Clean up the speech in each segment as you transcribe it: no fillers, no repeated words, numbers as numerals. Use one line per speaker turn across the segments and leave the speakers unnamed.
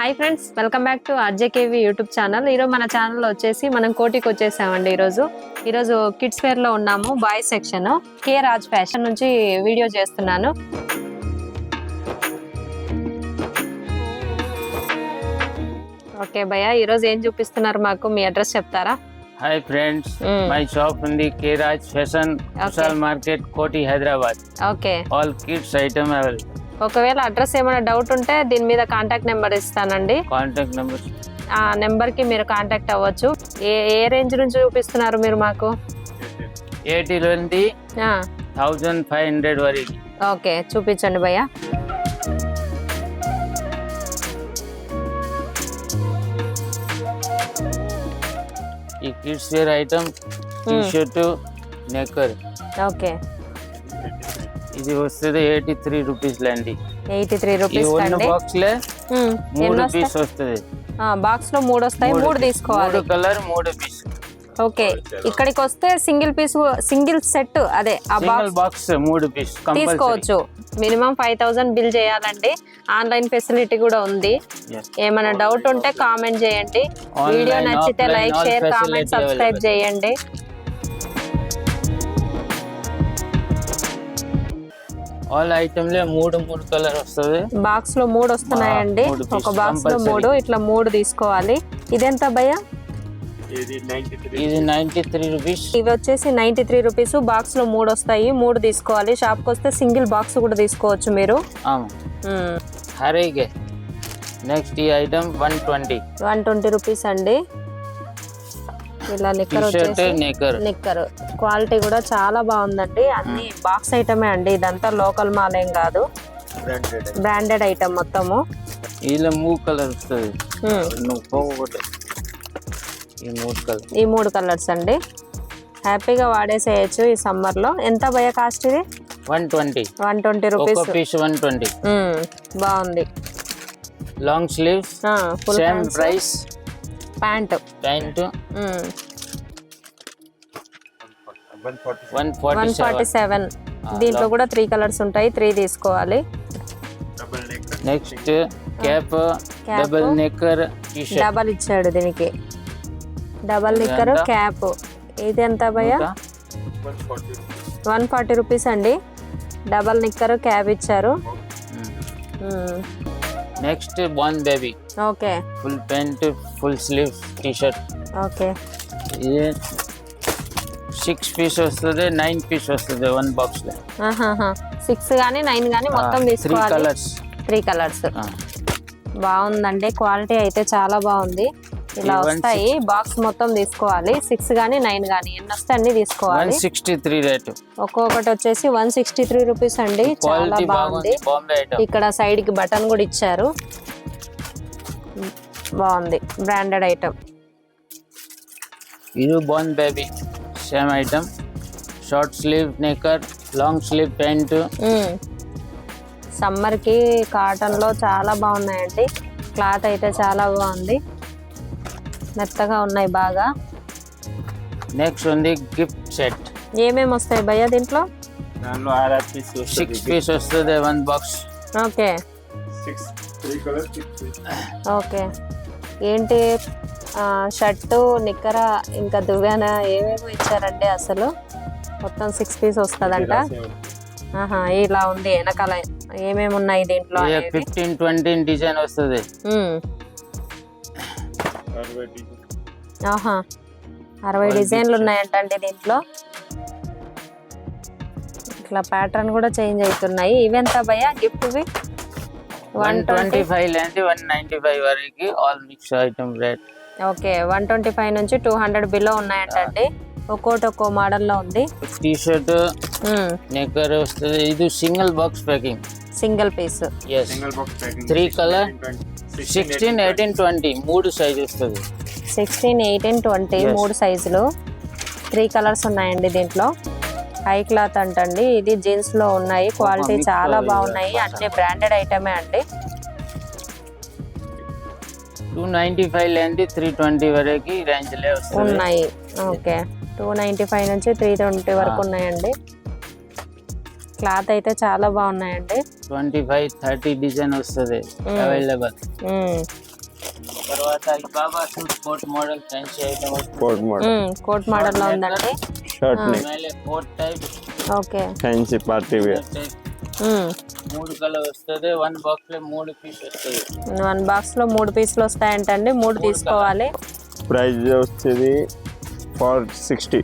Hi friends, welcome back to RJKV YouTube channel. ఈరోజు మన ఛానల్లో వచ్చేసి మనం కోటికి వచ్చేసామండి. ఈరోజు కిడ్స్ వేర్ లో ఉన్నాము. బాయ్స్ సెక్షన్ కే రాజ్ ఫ్యాషన్ నుంచి వీడియో చేస్తున్నాను. ఓకే భయ్య, ఈరోజు ఏం చూపిస్తున్నారు మాకు? మీ అడ్రస్ చెప్తారా?
హాయ్ ఫ్రెండ్స్, మై షాప్ ఉంది కే రాజ్ ఫ్యాషన్, విశాల్ మార్కెట్, కోటి, Hyderabad.
Okay,
all kids item available.
ఒకవేళ అడ్రస్ ఏమైనా డౌట్ ఉంటే దీని మీద కాంటాక్ట్ నెంబర్ ఇస్తానండి.
కాంటాక్ట్ నెంబర్
ఆ నెంబర్ కి మీరు కాంటాక్ట్ అవ్వచ్చు. ఏ రేంజ్ నుంచి చూపిస్తున్నారు మీరు మాకు?
80 నుండి 1500 వరకు.
ఓకే, చూపించండి భయ్య.
ఈ kids wear item T shirt, knicker.
Okay,
ఇది వస్తుంది 83 రూపీస్ అండి.
83 రూపీస్ అండి.
బాక్స్ లో 3 పీస్ వస్తుంది.
బాక్స్ లో 3 వస్తాయి, 3 తీసుకోవాలి.
3 కలర్ 3 పీస్.
ఓకే, ఇక్కడికి వస్తే సింగిల్ పీస్, సింగిల్ సెట్ అదే ఆ
బాక్స్ 3 పీస్
తీసుకోవచ్చు. మినిమం 5000 బిల్ చేయాలండి. ఆన్లైన్ ఫెసిలిటీ కూడా ఉంది. ఏమైనా డౌట్ ఉంటే కామెంట్ చేయండి. వీడియో నచ్చితే లైక్, షేర్, కామెంట్, సబ్స్క్రైబ్ చేయండి.
ఆల్ ఐటమ్ లో 3 కలర్ వస్తుంది.
బాక్స్ లో 3 వస్తున్నాయండి. ఒక బాక్స్ లో 3, ఇట్లా 3 తీసుకోవాలి. ఇదెంత భయ్య?
ఇది 93 రూపీస్.
ఇవి వచ్చేసి 93 రూపీస్. బాక్స్ లో 3 వస్తాయి, 3 తీసుకోవాలి. షాప్ కి వస్తే సింగిల్ బాక్స్ కూడా తీసుకోవచ్చు మీరు.
హరేగే నెక్స్ట్ ఈ ఐటమ్ 120
రూపీస్ అండి. ఇలా నిక్కర్ వచ్చేసి నిక్కర్ క్వాలిటీ కూడా చాలా బాగుందండి. అన్ని బాక్స్ ఐటమే అండి. ఇదంతా లోకల్ మాల్ ఏం కాదు, బ్రాండెడ్ ఐటమ్ మొత్తము.
ఇలా 3 కలర్ వస్తుంది.
ఈ 3 కలర్స్ అండి. హ్యాపీగా వాడేసేయచ్చు ఈ సమ్మర్ లో. ఎంత భయ కాస్ట్ ఇది? 120 రూపీస్.
120.
బాగుంది.
Long sleeves, same price.
Pant 147. దీంట్లో కూడా 3 కలర్స్ ఉంటాయి, 3 తీసుకోవాలి.
Next cap, double knicker,
double ఇచ్చాడు దీనికి. Double knicker cap. ఇది ఎంత భయ్య? 140 రూపీస్ అండి. డబల్ నిక్కర్ క్యాప్ ఇచ్చారు.
Next born baby.
Okay,
full pant, full sleeve T shirt.
Okay,
ఇది 6 పీస్ వస్తుంది, 9 పీస్ వస్తుంది 1 బాక్స్ లో.
6 గానీ 9 గానీ మొత్తం తీసుకోవాలి. 3 కలర్స్. బాగుందండి, క్వాలిటీ అయితే చాలా బాగుంది. ఇలా వస్తాయి, బాక్స్ మొత్తం తీసుకోవాలి. 6 గానీ 9 గానీ ఎన్ని వస్తే అన్ని తీసుకోవాలి.
163 రేట్.
ఒక్కొక్కటి వచ్చేసి 163 రూపీస్ అండి. చాలా బాగుంది. ఇక్కడ సైడ్ కి బటన్ కూడా ఇచ్చారు. బాగుంది, బ్రాండెడ్ ఐటమ్.
ఇది born baby same item. Short sleeve knicker, long sleeve pant.
Summer కి కాటన్ లో చాలా బాగున్నాయండి. క్లాత్ అయితే చాలా బాగుంది, మెత్తగా ఉన్నాయి బాగా.
నెక్స్ట్ ఉంది గిఫ్ట్ సెట్.
ఏమేమి వస్తాయి భయ్య దీంట్లో?
6 పీస్ వస్తుంది 1 బాక్స్.
Okay, okay. ఏంటి షర్టు, నిక్కర, ఇంకా దువ్వాన ఏమేమో ఇచ్చారండి. అసలు మొత్తం 6 పీస్ వస్తుందంట. ఇలా ఉంది వెనకాల. ఏమేమి ఉన్నాయి దీంట్లో?
15-20 డిజైన్ వస్తుంది.
60 డిజైన్లు ఉన్నాయంటండి దీంట్లో. ఇట్లా ప్యాటర్న్ కూడా చేంజ్ అవుతున్నాయి. ఇవెంత భయ్య గిఫ్ట్?
125 లేండి 195 వరకు all mix item rate.
Okay, 125 నుంచి 200 బిలో ఉన్నాయంటండి. ఒక్కో మోడల్ లో ఉంది.
టీ షర్ట్, నెక్కర్ వస్తుంది. ఇది single box packing,
single piece.
3 colour 16, 18, 20 3 size వస్తుంది.
16, 18, 20 3 సైజులు. 3 కలర్స్ ఉన్నాయండి దీంట్లో. హై క్లాత్ అంటండి. ఇది జీన్స్ లో ఉన్నాయి. క్వాలిటీ చాలా బాగున్నాయి. అన్ని బ్రాండెడ్ ఐటమే అండి.
295 లేండి 320 వరకు రేంజ్ లో
ఉన్నాయి. ఓకే, 295 నుంచి 320 వరకు ఉన్నాయండి. క్లాత్ అయితే చాలా బాగున్నాయండి.
25-30 డిజైన్ వస్తుంది అవైలబుల్. తర్వాత ఈ బాబా suit coat model fancy item వస్తుంది.
కోట్ మోడల్
కోట్ మోడల్ లో ఉందండి.
షర్ట్ నెక్
ఆಮೇಲೆ coat type
okay.
Fancy party wear.
Type 3 colour వస్తుంది. 1 బాక్స్ లో 3 పీస్ వస్తుంది.
1 బాక్స్ లో 3 పీసులు వస్తాయంటండి. 3 తీసుకోవాలి.
ప్రైస్ వచ్చేది 460.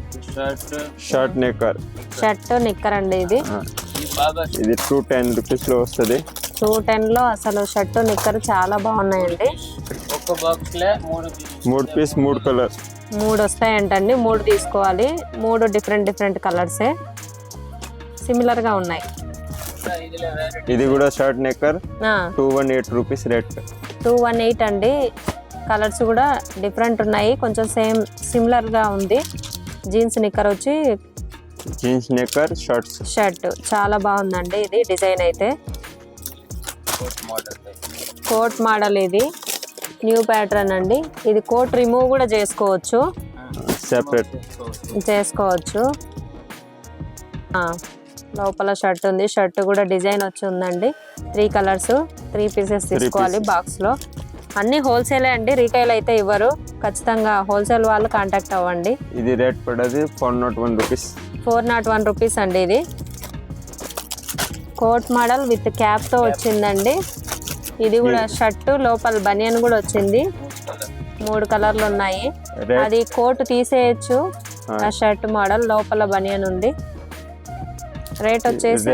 షర్ట్ నెక్కర్.
షర్ట్ నిక్కర్ అండి ఇది.
ఈ బాబా
ఇది 210 రూపీస్ లో వస్తుంది.
210 లో అసలు షర్ట్ నిక్కర్ చాలా బాగున్నాయండి.
ఒక బాక్స్ లో 3
పీస్ 3 కలర్.
3 వస్తాయంటండి. 3 తీసుకోవాలి. 3 డిఫరెంట్ కలర్సే సిమిలర్ గా ఉన్నాయి.
ఇది కూడా షర్ట్ నెక్కర్.
218
218 rupees rate.
218 అండి. కలర్స్ కూడా డిఫరెంట్ ఉన్నాయి. కొంచెం సేమ్ సిమిలర్ గా ఉంది. జీన్స్ నిక్కర్ వచ్చి
జీన్స్ నెక్కర్ షర్ట్స్.
షర్ట్ చాలా బాగుందండి. ఇది డిజైన్ అయితే కోట్ మోడల్. ఇది న్యూ ప్యాటర్న్ అండి. ఇది కోట్ రిమూవ్ కూడా చేసుకోవచ్చు. చేసుకోవచ్చు. లోపల షర్ట్ ఉంది. షర్ట్ కూడా డిజైన్ వచ్చి ఉందండి. 3 కలర్స్ 3 పీసెస్ తీసుకోవాలి బాక్స్ లో. అన్ని హోల్సేలే అండి. రీటైల్ అయితే ఇవ్వరు. ఖచ్చితంగా హోల్సేల్ వాళ్ళు కాంటాక్ట్ అవ్వండి.
ఇది రేట్ పడది 401 రూపీస్.
401 రూపీస్ అండి. ఇది కోట్ మోడల్ విత్ క్యాప్ తో వచ్చిందండి. ఇది కూడా షర్ట్ లోపల బనియన్ కూడా వచ్చింది. 3 కలర్లు ఉన్నాయి. అది కోట్ తీసేయచ్చు. ఆ షర్ట్ మోడల్ లోపల బనియన్ ఉంది. రేట్ వచ్చేసి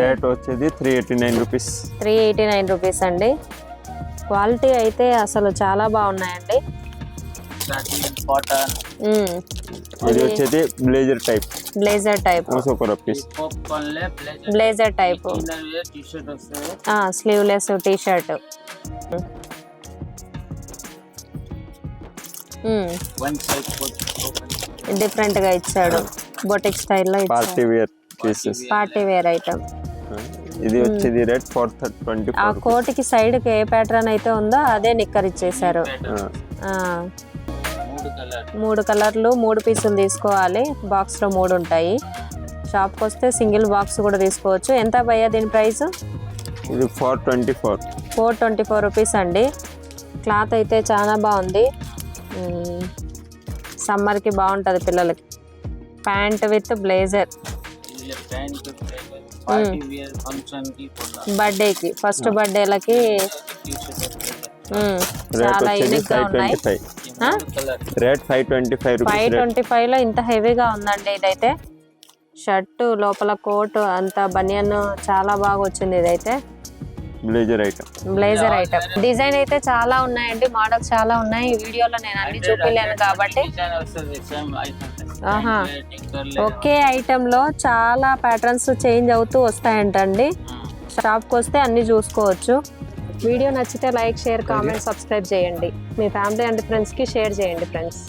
389 రూపీస్.
389 రూపీస్ అండి. క్వాలిటీ అయితే అసలు చాలా బాగున్నాయండి.
ఇది వచ్చేది blazer type.
Blazer type. Blazer type sleeveless T shirt. Different గా ఇచ్చాడు. బొటిక్ స్టైల్లో
party wear pieces.
Party wear item.
ఇది వచ్చేది రేట్ 424.
ఆ కోటికి సైడ్ కి ఏ ప్యాటర్న్ అయితే ఉందో అదే నిక్కర్ ఇచ్చేసారు. 3 కలర్లు 3 పీసులు తీసుకోవాలి. బాక్స్ లో 3 ఉంటాయి. షాప్కి వస్తే సింగిల్ బాక్స్ కూడా తీసుకోవచ్చు. ఎంత భయ్యా దీని ప్రైస్?
ఇది 424
రూపీస్ అండి. క్లాత్ అయితే చాలా బాగుంది. సమ్మర్కి బాగుంటుంది పిల్లలకి. Pant with blazer. బర్త్డేకి ఫస్ట్ బర్త్డేలకి చాలా యూనిక్ గా ఉన్నాయి.
Rate 525 rupees.
525 లో ఇంత హెవీగా ఉందండి. ఇదైతే షర్ట్ లోపల కోట్ అంత బనియన్ చాలా బాగా వచ్చింది. ఇదైతే
blazer item.
Blazer item. Design అయితే చాలా ఉన్నాయండి. మోడల్స్ చాలా ఉన్నాయి. వీడియోలో నేను అన్ని చూపించలేను కాబట్టి ఒకే ఐటమ్ లో చాలా ప్యాటర్న్స్ చేంజ్ అవుతూ వస్తాయంటండి. షాప్కి వస్తే అన్ని చూసుకోవచ్చు. వీడియో నచ్చితే లైక్, షేర్, కామెంట్, సబ్స్క్రైబ్ చేయండి. మీ ఫ్యామిలీ అండ్ ఫ్రెండ్స్కి షేర్ చేయండి ఫ్రెండ్స్.